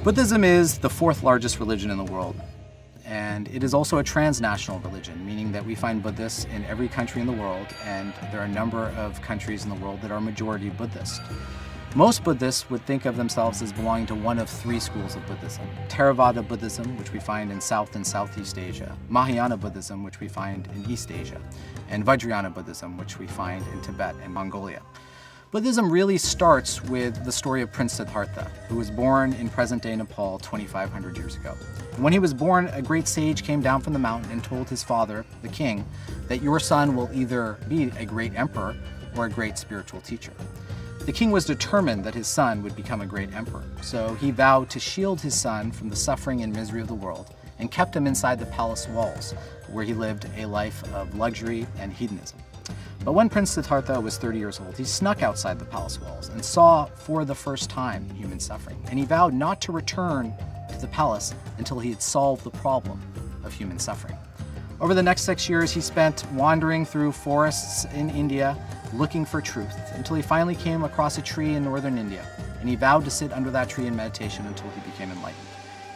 Buddhism is the fourth largest religion in the world, and it is also a transnational religion, meaning that we find Buddhists in every country in the world, and there are a number of countries in the world that are majority Buddhist. Most Buddhists would think of themselves as belonging to one of three schools of Buddhism: Theravada Buddhism, which we find in South and Southeast Asia; Mahayana Buddhism, which we find in East Asia; and Vajrayana Buddhism, which we find in Tibet and Mongolia. Buddhism really starts with the story of Prince Siddhartha, who was born in present-day Nepal 2,500 years ago. And when he was born, a great sage came down from the mountain and told his father, the king, that your son will either be a great emperor or a great spiritual teacher. The king was determined that his son would become a great emperor, so he vowed to shield his son from the suffering and misery of the world and kept him inside the palace walls, where he lived a life of luxury and hedonism. But when Prince Siddhartha was 30 years old, he snuck outside the palace walls and saw for the first time human suffering, and he vowed not to return to the palace until he had solved the problem of human suffering. Over the next 6 years, he spent wandering through forests in India looking for truth, until he finally came across a tree in northern India, and he vowed to sit under that tree in meditation until he became enlightened.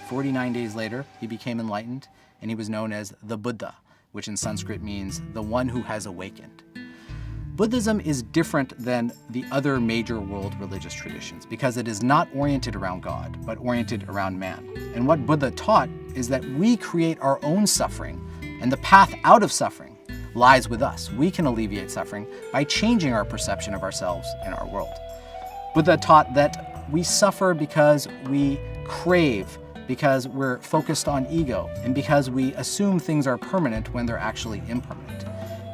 49 days later, he became enlightened, and he was known as the Buddha, which in Sanskrit means the one who has awakened. Buddhism is different than the other major world religious traditions because it is not oriented around God, but oriented around man. And what Buddha taught is that we create our own suffering, and the path out of suffering lies with us. We can alleviate suffering by changing our perception of ourselves and our world. Buddha taught that we suffer because we crave, because we're focused on ego, and because we assume things are permanent when they're actually impermanent.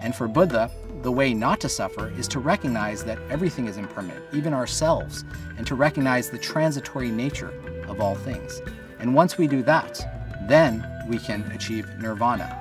And for Buddha, the way not to suffer is to recognize that everything is impermanent, even ourselves, and to recognize the transitory nature of all things. And once we do that, then we can achieve nirvana.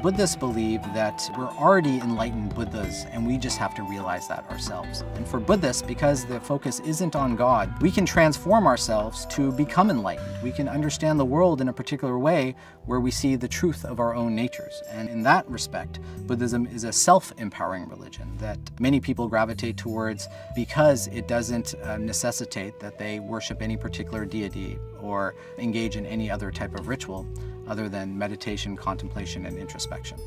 Buddhists believe that we're already enlightened Buddhas, and we just have to realize that ourselves. And for Buddhists, because the focus isn't on God, we can transform ourselves to become enlightened. We can understand the world in a particular way where we see the truth of our own natures. And in that respect, Buddhism is a self-empowering religion that many people gravitate towards because it doesn't necessitate that they worship any particular deity or engage in any other type of ritual other than meditation, contemplation, and introspection.